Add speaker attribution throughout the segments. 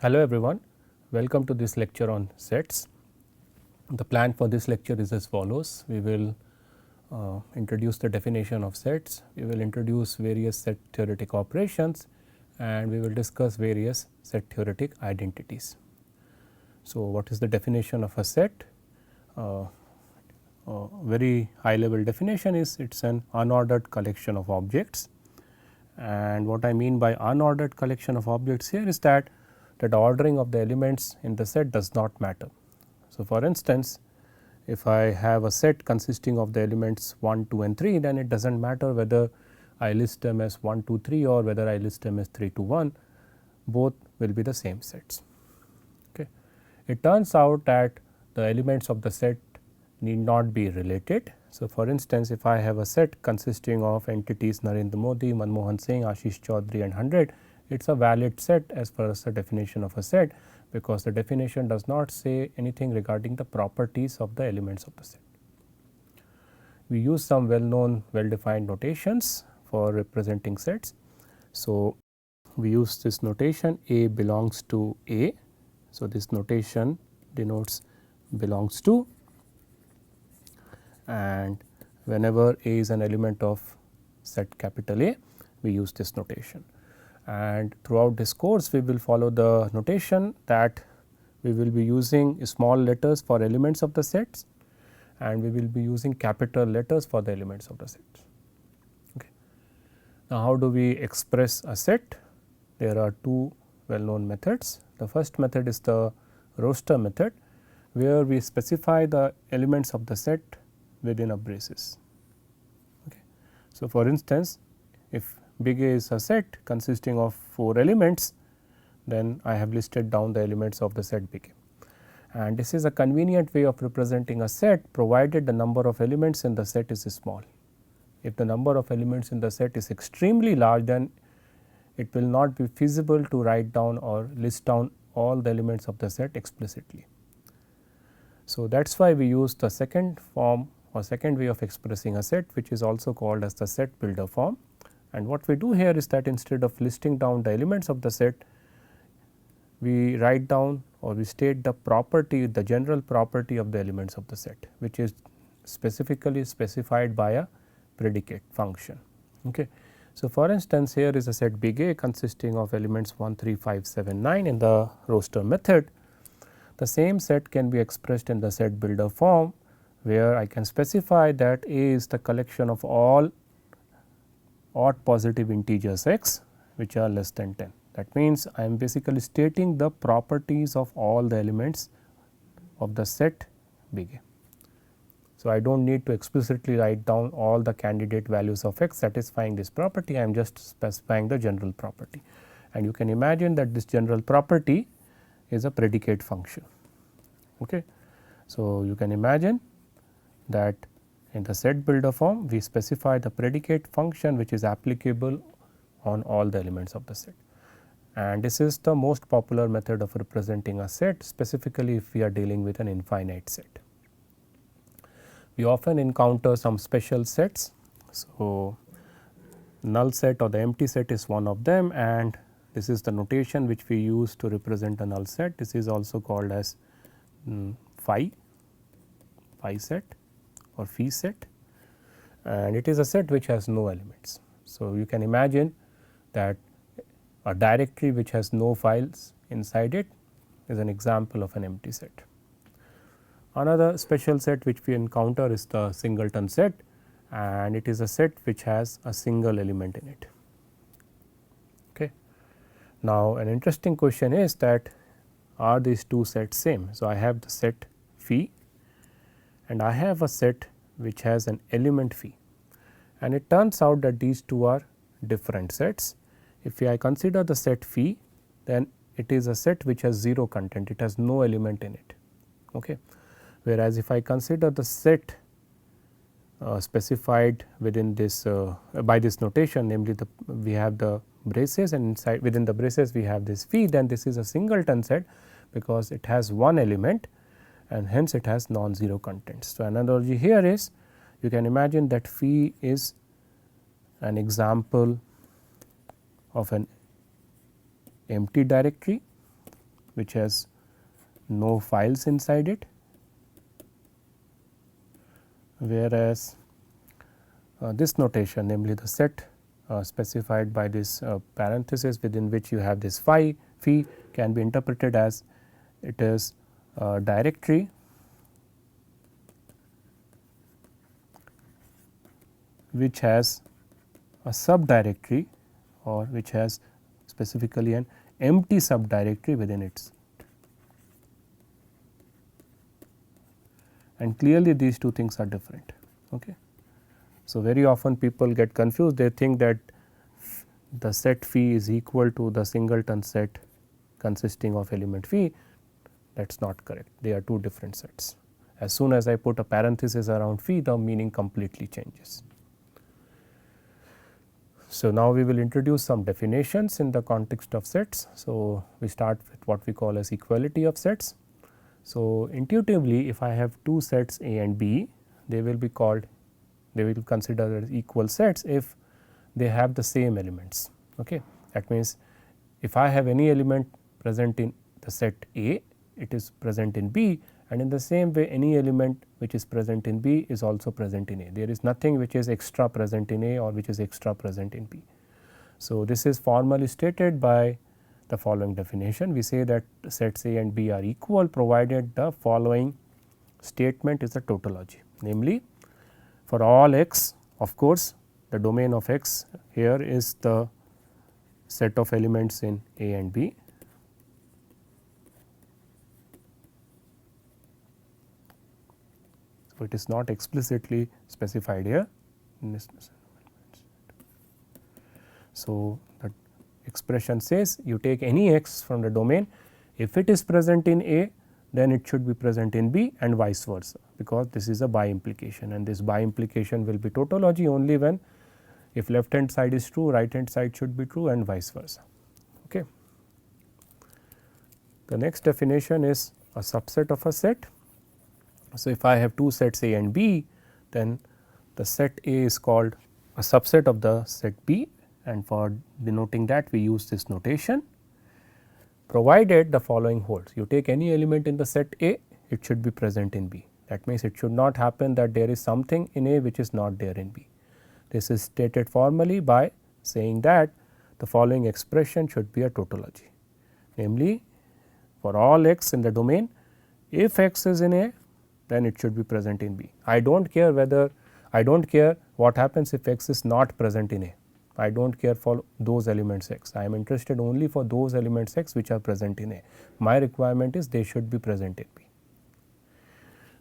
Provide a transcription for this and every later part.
Speaker 1: Hello everyone, welcome to this lecture on sets. The plan for this lecture is as follows. We will introduce the definition of sets, we will introduce various set theoretic operations, and we will discuss various set theoretic identities. So, what is the definition of a set? Very high level definition is it is an unordered collection of objects, and what I mean by unordered collection of objects here is that the ordering of the elements in the set does not matter. So, for instance, if I have a set consisting of the elements 1, 2 and 3, then it does not matter whether I list them as 1, 2, 3 or whether I list them as 3, 2, 1, both will be the same sets. Okay. It turns out that the elements of the set need not be related. So, for instance, if I have a set consisting of entities Narendra Modi, Manmohan Singh, Ashish Chaudhary and 100, it is a valid set as per the definition of a set, because the definition does not say anything regarding the properties of the elements of the set. We use some well known well defined notations for representing sets. So, we use this notation A belongs to A. So, this notation denotes belongs to, and whenever A is an element of set capital A, we use this notation. And throughout this course, we will follow the notation that we will be using small letters for elements of the sets, and we will be using capital letters for the elements of the sets. Okay. Now, how do we express a set? There are two well known methods. The first method is the roster method, where we specify the elements of the set within a braces. Okay. So, for instance, if big A is a set consisting of 4 elements, then I have listed down the elements of the set big A. And this is a convenient way of representing a set, provided the number of elements in the set is small. If the number of elements in the set is extremely large, then it will not be feasible to write down or list down all the elements of the set explicitly. So, that is why we use the second form or second way of expressing a set, which is also called as the set builder form. And what we do here is that instead of listing down the elements of the set, we write down or we state the property, the general property of the elements of the set, which is specifically specified by a predicate function. Okay. So, for instance, here is a set big A consisting of elements 1, 3, 5, 7, 9 in the roster method. The same set can be expressed in the set builder form, where I can specify that A is the collection of all odd positive integers x which are less than 10. That means, I am basically stating the properties of all the elements of the set big A. So, I do not need to explicitly write down all the candidate values of x satisfying this property, I am just specifying the general property. And you can imagine that this general property is a predicate function. Okay. So, you can imagine that in the set builder form, we specify the predicate function which is applicable on all the elements of the set. And this is the most popular method of representing a set, specifically if we are dealing with an infinite set. We often encounter some special sets. So, null set or the empty set is one of them, and this is the notation which we use to represent a null set. This is also called as phi set or phi set, and it is a set which has no elements. So, you can imagine that a directory which has no files inside it is an example of an empty set. Another special set which we encounter is the singleton set, and it is a set which has a single element in it. Okay. Now, an interesting question is that are these two sets same? So, I have the set phi and I have a set which has an element phi, and it turns out that these two are different sets. If I consider the set phi, then it is a set which has 0 content, it has no element in it. Okay. Whereas, if I consider the set specified within this by this notation, namely we have the braces, and inside within the braces we have this phi, then this is a singleton set because it has one element and hence it has non-zero contents. So, analogy here is you can imagine that phi is an example of an empty directory which has no files inside it, whereas this notation, namely the set specified by this parenthesis within which you have this phi can be interpreted as it is a directory which has a subdirectory or which has specifically an empty subdirectory within it. And clearly these two things are different. Okay. So, very often people get confused, they think that the set phi is equal to the singleton set consisting of element phi. That is not correct, they are two different sets. As soon as I put a parenthesis around phi, the meaning completely changes. So, now we will introduce some definitions in the context of sets. So, we start with what we call as equality of sets. So, intuitively if I have two sets A and B, they will be called, they will be considered as equal sets if they have the same elements. Okay. That means, if I have any element present in the set A, it is present in B, and in the same way any element which is present in B is also present in A. There is nothing which is extra present in A or which is extra present in B. So, this is formally stated by the following definition. We say that sets A and B are equal provided the following statement is a tautology, namely for all x, of course, the domain of x here is the set of elements in A and B. So, it is not explicitly specified here. So, the expression says you take any x from the domain, if it is present in A, then it should be present in B and vice versa, because this is a by implication, and this by implication will be tautology only when if left hand side is true, right hand side should be true and vice versa. Okay. The next definition is a subset of a set. So, if I have two sets A and B, then the set A is called a subset of the set B, and for denoting that we use this notation, provided the following holds. You take any element in the set A, it should be present in B. That means, it should not happen that there is something in A which is not there in B. This is stated formally by saying that the following expression should be a tautology, namely for all x in the domain, if x is in A, then it should be present in B. I do not care whether, I do not care what happens if x is not present in A. I do not care for those elements x. I am interested only for those elements x which are present in A. My requirement is they should be present in B.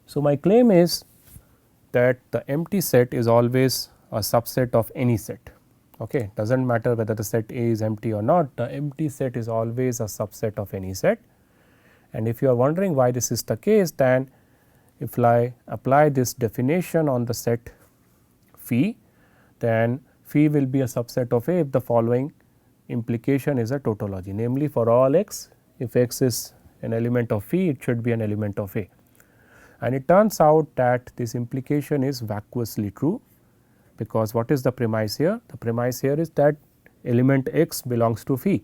Speaker 1: So, my claim is that the empty set is always a subset of any set. Okay. Does not matter whether the set A is empty or not, the empty set is always a subset of any set. And if you are wondering why this is the case, then if I apply this definition on the set phi, then phi will be a subset of A if the following implication is a tautology, namely for all x, if x is an element of phi, it should be an element of A. And it turns out that this implication is vacuously true, because what is the premise here? The premise here is that element x belongs to phi,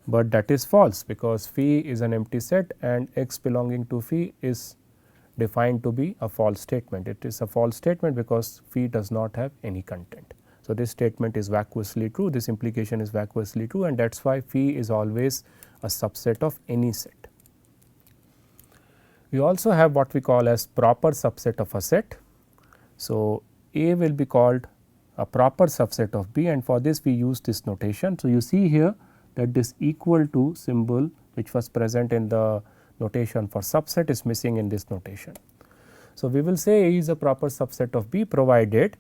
Speaker 1: but that is false, because phi is an empty set and x belonging to phi is defined to be a false statement. It is a false statement because phi does not have any content. So, this statement is vacuously true, this implication is vacuously true, and that is why phi is always a subset of any set. We also have what we call as proper subset of a set. So, A will be called a proper subset of B, and for this we use this notation. So, you see here that this equal to symbol which was present in the notation for subset is missing in this notation. So, we will say A is a proper subset of B provided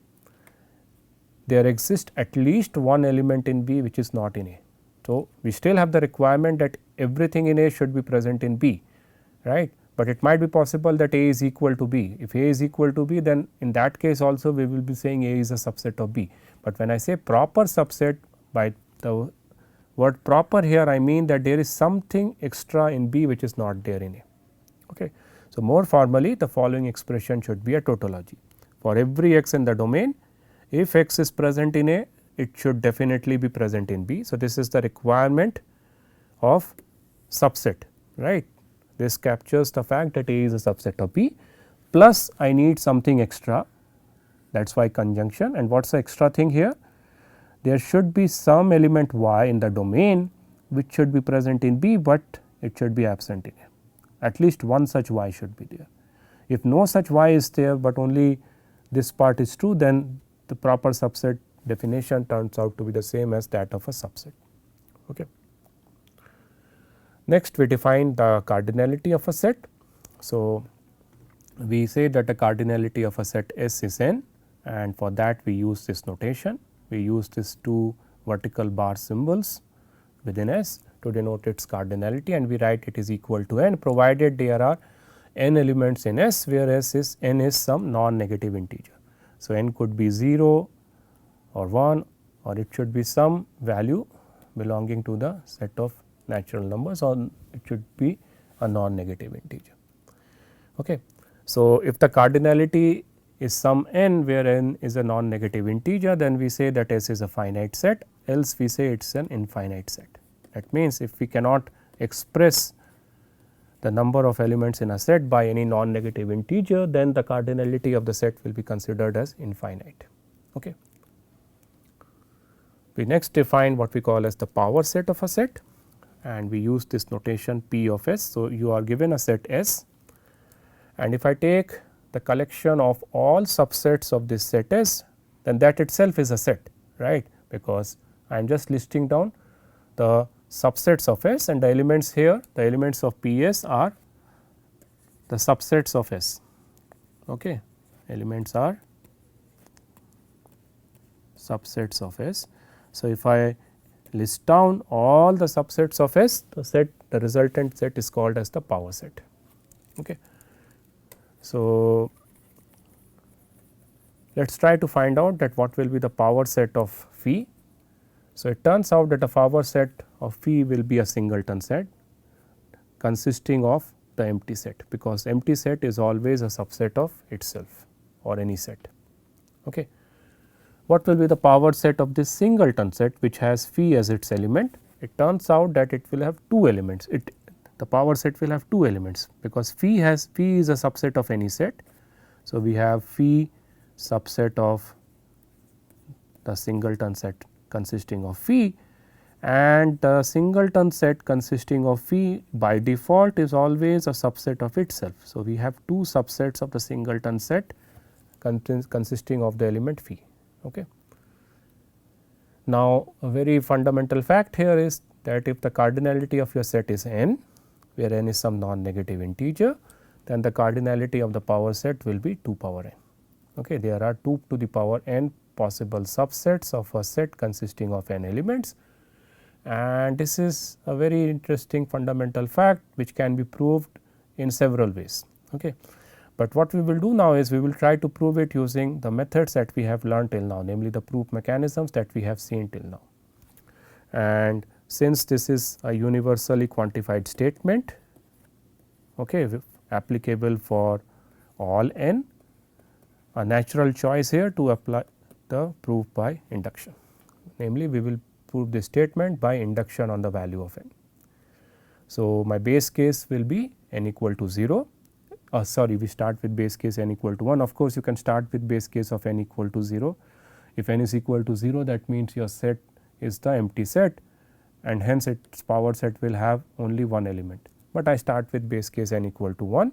Speaker 1: there exists at least one element in B which is not in A. So, we still have the requirement that everything in A should be present in B, right, but it might be possible that A is equal to B. If A is equal to B, then in that case also we will be saying A is a subset of B. But when I say proper subset, by the word proper here I mean that there is something extra in B which is not there in A. Okay. So, more formally the following expression should be a tautology. For every x in the domain, if x is present in A, it should definitely be present in B. So, this is the requirement of subset. right. This captures the fact that A is a subset of B, plus I need something extra, that is why conjunction. And what is the extra thing here? There should be some element y in the domain which should be present in B, but it should be absent in A. At least one such y should be there. If no such y is there, but only this part is true, then the proper subset definition turns out to be the same as that of a subset. Okay. Next, we define the cardinality of a set. So, we say that the cardinality of a set S is n, and for that we use this notation. We use these two vertical bar symbols within S to denote its cardinality, and we write it is equal to n provided there are n elements in S, where S is n is some non-negative integer. So, n could be 0 or 1, or it should be some value belonging to the set of natural numbers, or it should be a non-negative integer. Okay. So, if the cardinality is some n where n is a non-negative integer, then we say that S is a finite set, else we say it is an infinite set. That means, if we cannot express the number of elements in a set by any non-negative integer, then the cardinality of the set will be considered as infinite. Okay. We next define what we call as the power set of a set, and we use this notation P of S. So, you are given a set S, and if I take the collection of all subsets of this set S, then that itself is a set, right, because I am just listing down the subsets of S, and the elements here, the elements of P S are the subsets of S. Okay. Elements are subsets of S. So, if I list down all the subsets of S, the resultant set is called as the power set. Okay. So, let us try to find out that what will be the power set of phi. So, it turns out that the power set of phi will be a singleton set consisting of the empty set, because empty set is always a subset of itself or any set. Okay. What will be the power set of this singleton set which has phi as its element? It turns out that it will have two elements. The power set will have two elements, because phi is a subset of any set. So, we have phi subset of the singleton set consisting of phi, and the singleton set consisting of phi by default is always a subset of itself. So, we have two subsets of the singleton set consisting of the element phi. Okay. Now, a very fundamental fact here is that if the cardinality of your set is n, where n is some non-negative integer, then the cardinality of the power set will be 2 power n. Okay. There are 2 to the power n possible subsets of a set consisting of n elements, and this is a very interesting fundamental fact which can be proved in several ways. Okay. But what we will do now is we will try to prove it using the methods that we have learned till now, namely the proof mechanisms that we have seen till now. And since this is a universally quantified statement, okay, applicable for all n, a natural choice here to apply the proof by induction, namely we will prove this statement by induction on the value of n. So, my base case will be n equal to 0. Sorry, we start with base case n equal to 1. Of course, you can start with base case of n equal to 0. If n is equal to 0, that means your set is the empty set, and hence its power set will have only one element. But I start with base case n equal to 1.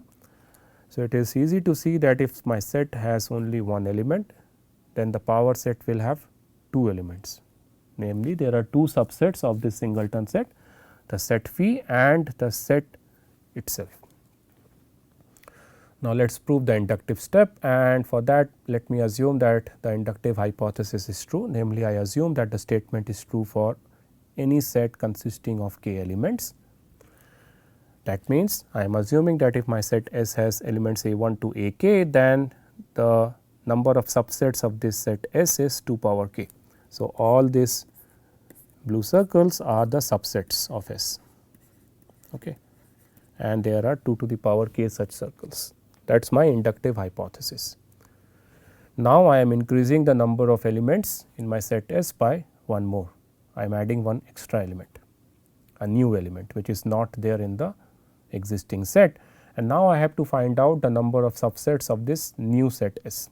Speaker 1: So, it is easy to see that if my set has only one element, then the power set will have two elements. Namely, there are two subsets of this singleton set, the set phi and the set itself. Now, let us prove the inductive step, and for that let me assume that the inductive hypothesis is true, namely I assume that the statement is true for any set consisting of k elements. That means, I am assuming that if my set S has elements a1 to ak, then the number of subsets of this set S is 2 power k. So, all these blue circles are the subsets of S, okay, and there are 2 to the power k such circles. That is my inductive hypothesis. Now, I am increasing the number of elements in my set S by one more. I am adding one extra element, a new element which is not there in the existing set, and now I have to find out the number of subsets of this new set S.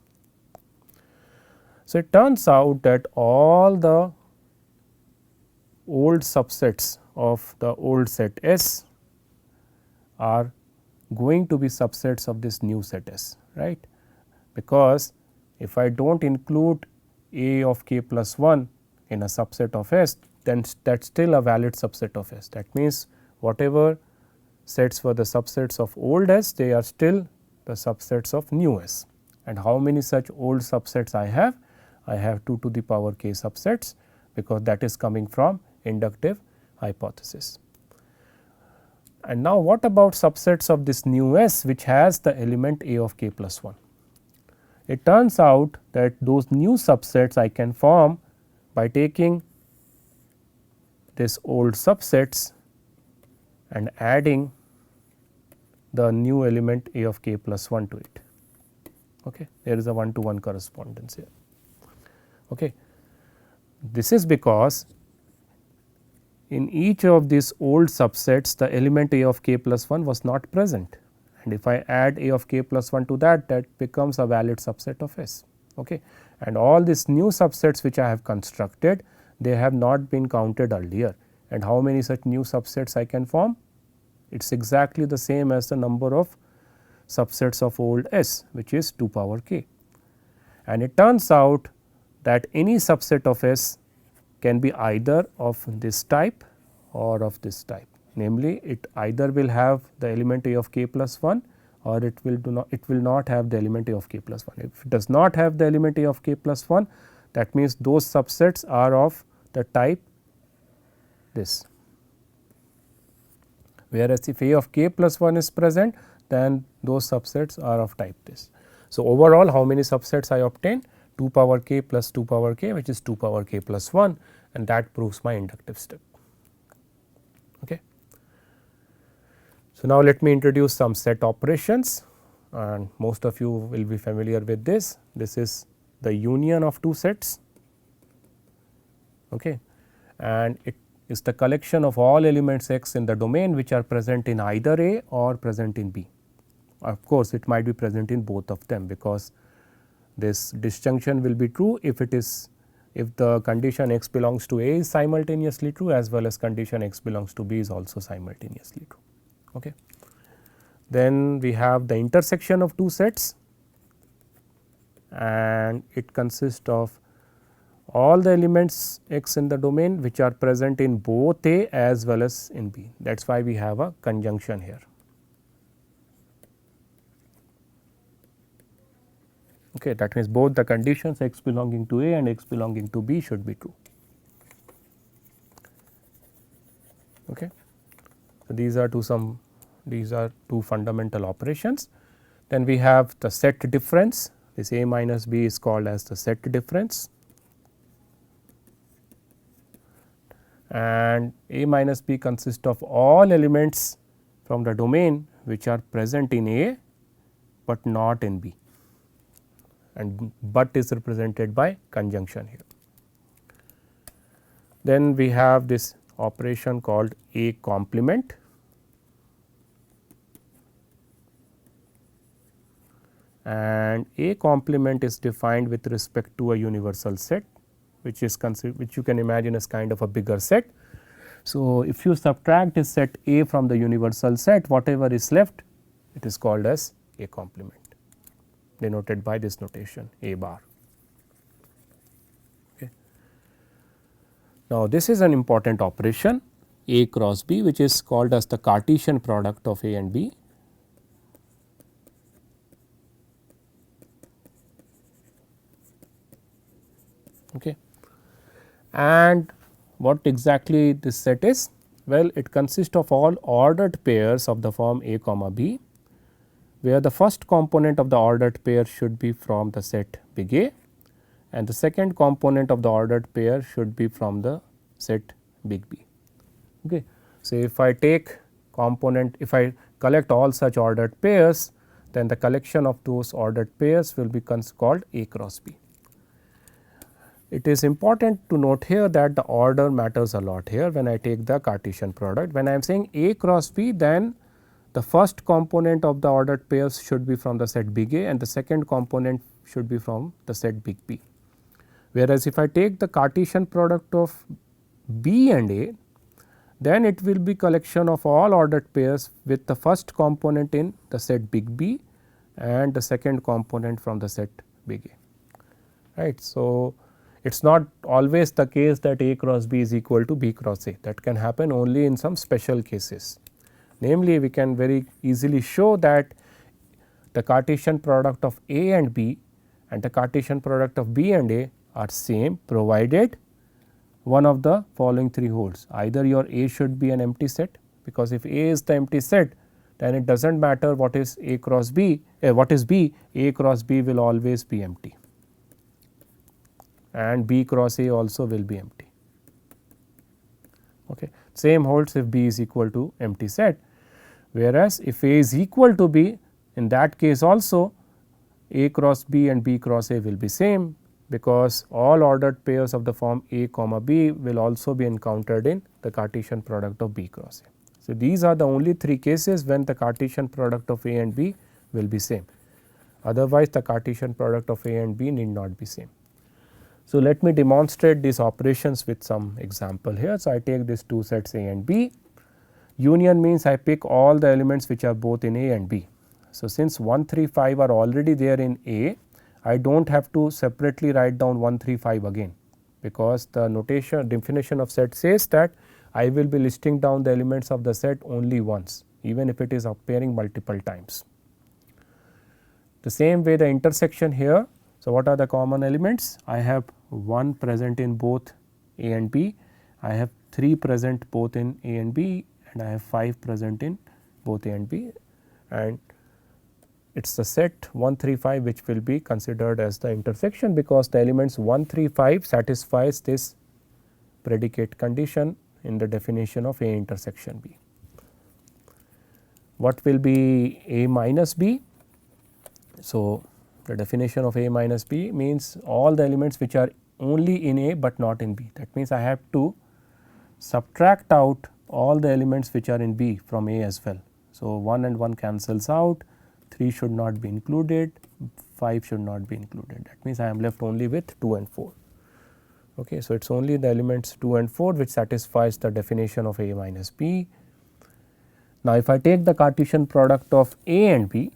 Speaker 1: So, it turns out that all the old subsets of the old set S are going to be subsets of this new set S, right, because if I do not include A of k plus 1 in a subset of S, then that is still a valid subset of S. That means, whatever sets were the subsets of old S, they are still the subsets of new S. And how many such old subsets I have? I have 2 to the power k subsets, because that is coming from inductive hypothesis. And now, what about subsets of this new S which has the element A of k plus 1? It turns out that those new subsets I can form by taking this old subsets and adding the new element A of k plus 1 to it. Okay. There is a 1-to-1 correspondence here. Okay. This is because in each of these old subsets the element A of k plus 1 was not present, and if I add A of k plus 1 to that, that becomes a valid subset of S. Okay. And all these new subsets which I have constructed, they have not been counted earlier, and how many such new subsets I can form? It is exactly the same as the number of subsets of old S, which is 2 power k. And it turns out that any subset of S can be either of this type or of this type, namely it either will have the element A of k plus 1 or it will not have the element A of k plus 1. If it does not have the element A of k plus 1, that means those subsets are of the type this, whereas if A of k plus 1 is present, then those subsets are of type this. So, overall how many subsets I obtain? 2 power k plus 2 power k, which is 2 power k plus 1, and that proves my inductive step. Okay. So, now let me introduce some set operations, and most of you will be familiar with this. This is the union of two sets, okay, and it is the collection of all elements x in the domain which are present in either A or present in B. Of course, it might be present in both of them, because this disjunction will be true if the condition x belongs to A is simultaneously true, as well as condition x belongs to B is also simultaneously true. Okay. Then we have the intersection of two sets, and it consists of all the elements x in the domain which are present in both A as well as in B. That is why we have a conjunction here. Okay, that means both the conditions x belonging to A and x belonging to B should be true. Okay. So, these are two fundamental operations. Then we have the set difference. This A minus B is called as the set difference, and A minus B consists of all elements from the domain which are present in A, but not in B, and but is represented by conjunction here. Then we have this operation called A complement, and A complement is defined with respect to a universal set, which you can imagine as kind of a bigger set. So, if you subtract this set A from the universal set, whatever is left, it is called as A complement, denoted by this notation A bar. Okay. Now, this is an important operation A cross B, which is called as the Cartesian product of A and B. Okay. And what exactly this set is? Well, it consists of all ordered pairs of the form A comma B, where the first component of the ordered pair should be from the set big A, and the second component of the ordered pair should be from the set big B. Okay. So, if I collect all such ordered pairs, then the collection of those ordered pairs will be called A cross B. It is important to note here that the order matters a lot here when I take the Cartesian product. When I am saying A cross B, then the first component of the ordered pairs should be from the set big A and the second component should be from the set big B. Whereas, if I take the Cartesian product of B and A, then it will be collection of all ordered pairs with the first component in the set big B and the second component from the set big A, right. So, it is not always the case that A cross B is equal to B cross A, that can happen only in some special cases. Namely, we can very easily show that the Cartesian product of A and B and the Cartesian product of B and A are same, provided one of the following three holds. Either your A should be an empty set, because if A is the empty set, then it does not matter what is A cross B, what is B, A cross B will always be empty and B cross A also will be empty. Okay. Same holds if B is equal to empty set, whereas if A is equal to B, in that case also A cross B and B cross A will be same, because all ordered pairs of the form A comma B will also be encountered in the Cartesian product of B cross A. So, these are the only three cases when the Cartesian product of A and B will be same, otherwise the Cartesian product of A and B need not be same. So, let me demonstrate these operations with some example here. So, I take these two sets A and B. Union means I pick all the elements which are both in A and B. So, since 1, 3, 5 are already there in A, I do not have to separately write down 1, 3, 5 again, because the notation definition of set says that I will be listing down the elements of the set only once, even if it is appearing multiple times. The same way the intersection here. So, what are the common elements? I have 1 present in both A and B, I have 3 present both in A and B, and I have 5 present in both A and B, and it is the set 1, 3, 5 which will be considered as the intersection, because the elements 1, 3, 5 satisfies this predicate condition in the definition of A intersection B. What will be A minus B? So, the definition of A minus B means all the elements which are only in A but not in B. That means, I have to subtract out all the elements which are in B from A as well. So, 1 and 1 cancels out, 3 should not be included, 5 should not be included. That means, I am left only with 2 and 4. Okay. So, it is only the elements 2 and 4 which satisfies the definition of A minus B. Now, if I take the Cartesian product of A and B,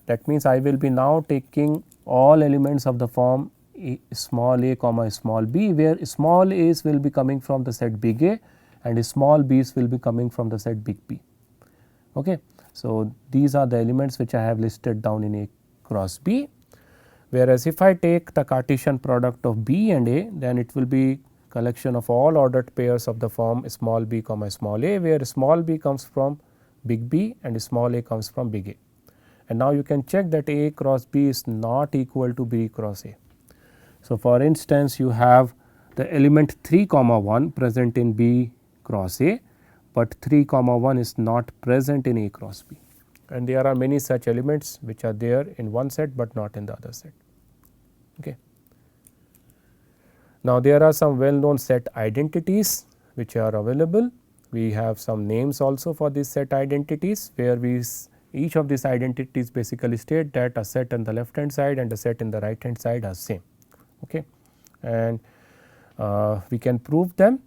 Speaker 1: that means, I will be now taking all elements of the form small a comma small b, where small a's will be coming from the set big A and small b's will be coming from the set big B. Okay. So, these are the elements which I have listed down in A cross B, whereas if I take the Cartesian product of B and A, then it will be collection of all ordered pairs of the form small b comma small a, where small b comes from big B and small a comes from big A. And now, you can check that A cross B is not equal to B cross A. So, for instance, you have the element 3 comma 1 present in B cross A, but 3 comma 1 is not present in A cross B, and there are many such elements which are there in one set, but not in the other set. Okay. Now, there are some well known set identities which are available. We have some names also for these set identities, where each of these identities basically state that a set on the left hand side and a set in the right hand side are same. Okay. And we can prove them,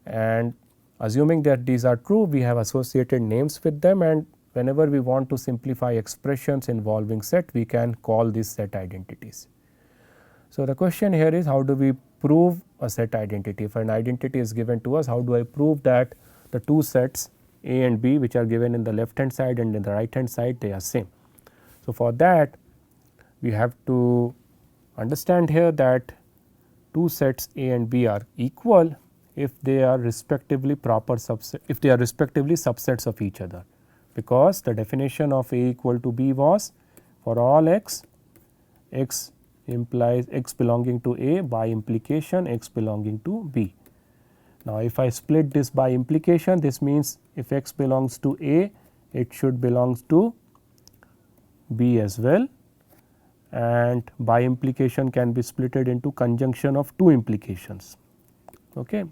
Speaker 1: and assuming that these are true, we have associated names with them, and whenever we want to simplify expressions involving set, we can call these set identities. So, the question here is, how do we prove a set identity? If an identity is given to us, how do I prove that the two sets A and B which are given in the left hand side and in the right hand side, they are same? So, for that we have to understand here that two sets A and B are equal if they are respectively subsets of each other, because the definition of A equal to B was for all x, x implies x belonging to A, by implication x belonging to B. Now, if I split this by implication, this means if x belongs to A, it should belong to B as well, and by implication can be splitted into conjunction of two implications. Okay.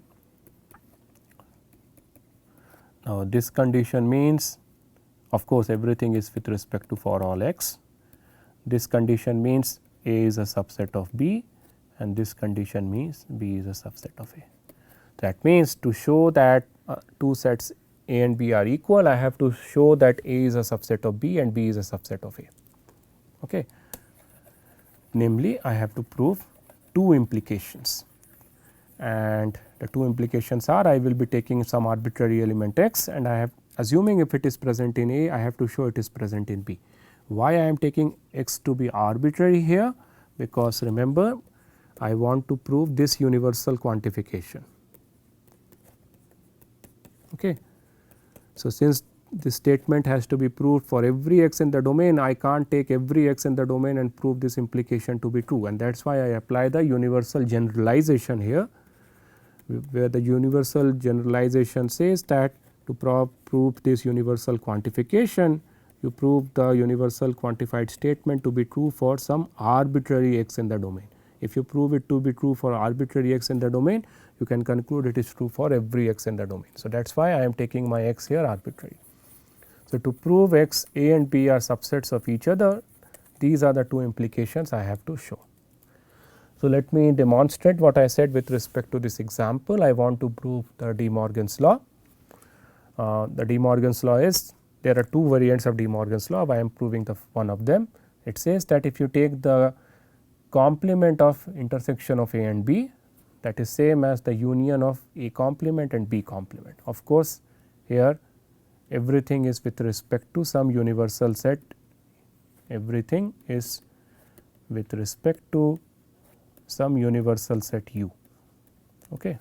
Speaker 1: Now, this condition means of course, everything is with respect to for all x. This condition means A is a subset of B, and this condition means B is a subset of A. That means, to show that two sets A and B are equal, I have to show that A is a subset of B and B is a subset of A. Okay. Namely, I have to prove two implications, and the two implications are, I will be taking some arbitrary element x, and I have assuming if it is present in A, I have to show it is present in B. Why I am taking x to be arbitrary here? Because remember, I want to prove this universal quantification. Okay. So, since this statement has to be proved for every x in the domain, I can't take every x in the domain and prove this implication to be true, and that is why I apply the universal generalization here, where the universal generalization says that to prove this universal quantification, you prove the universal quantified statement to be true for some arbitrary x in the domain. If you prove it to be true for arbitrary x in the domain, you can conclude it is true for every x in the domain. So, that is why I am taking my x here arbitrary. So, to prove x, A and B are subsets of each other, these are the two implications I have to show. So, let me demonstrate what I said with respect to this example. I want to prove the De Morgan's law. The De Morgan's law is, there are two variants of De Morgan's law, I am proving the one of them. It says that if you take the complement of intersection of A and B, that is same as the union of A complement and B complement. Of course, here everything is with respect to some universal set, everything is with respect to some universal set U, okay.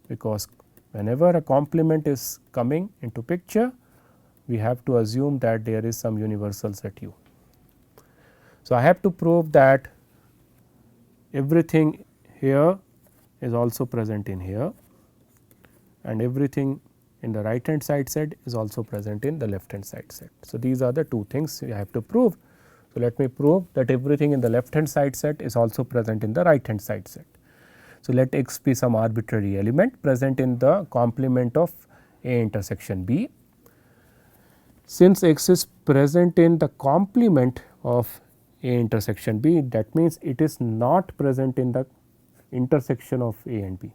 Speaker 1: Because whenever a complement is coming into picture, we have to assume that there is some universal set U. So, I have to prove that everything here is also present in here, and everything in the right hand side set is also present in the left hand side set. So, these are the two things we have to prove. So, let me prove that everything in the left hand side set is also present in the right hand side set. So, let x be some arbitrary element present in the complement of A intersection B. Since x is present in the complement of A intersection B, that means it is not present in the intersection of A and B,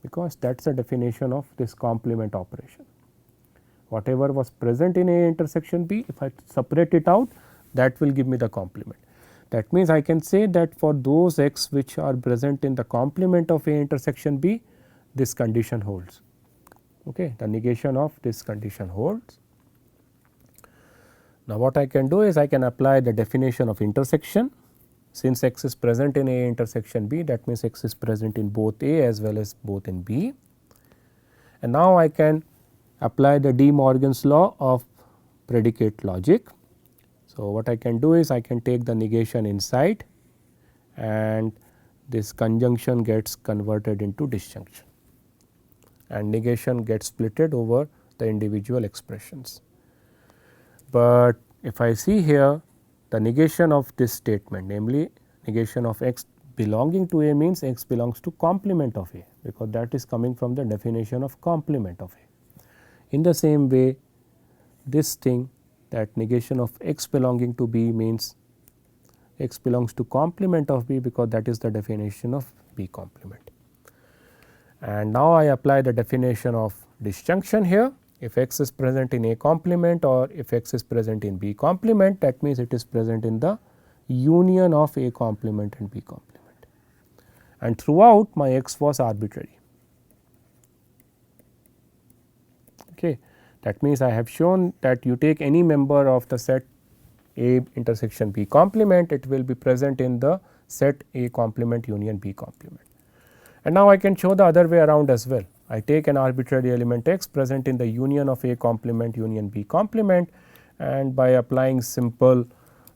Speaker 1: because that is the definition of this complement operation. Whatever was present in A intersection B, if I separate it out, that will give me the complement. That means, I can say that for those x which are present in the complement of A intersection B, this condition holds. Okay. The negation of this condition holds. Now, what I can do is I can apply the definition of intersection. Since x is present in A intersection B, that means x is present in both A as well as both in B. And now, I can apply the De Morgan's law of predicate logic. So, what I can do is I can take the negation inside, and this conjunction gets converted into disjunction, and negation gets splitted over the individual expressions. But if I see here, the negation of this statement, namely negation of x belonging to A, means x belongs to complement of A, because that is coming from the definition of complement of A. In the same way, this thing, that negation of x belonging to B, means x belongs to complement of B, because that is the definition of B complement. And now, I apply the definition of disjunction here. If x is present in A complement, or if x is present in B complement, that means it is present in the union of A complement and B complement, and throughout my x was arbitrary. Okay. That means, I have shown that you take any member of the set A intersection B complement, it will be present in the set A complement union B complement. And now, I can show the other way around as well. I take an arbitrary element x present in the union of A complement union B complement, and by applying simple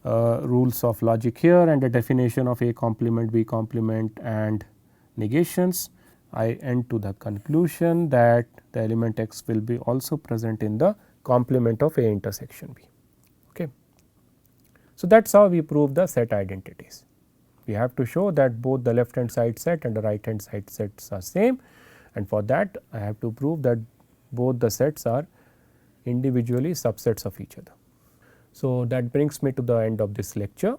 Speaker 1: rules of logic here and the definition of A complement, B complement and negations, I end to the conclusion that the element x will be also present in the complement of A intersection B. Okay. So, that is how we prove the set identities. We have to show that both the left hand side set and the right hand side sets are same, and for that I have to prove that both the sets are individually subsets of each other. So, that brings me to the end of this lecture.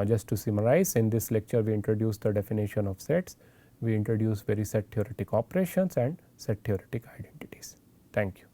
Speaker 1: Just to summarize, in this lecture we introduced the definition of sets, we introduced very set theoretic operations and set theoretic identities. Thank you.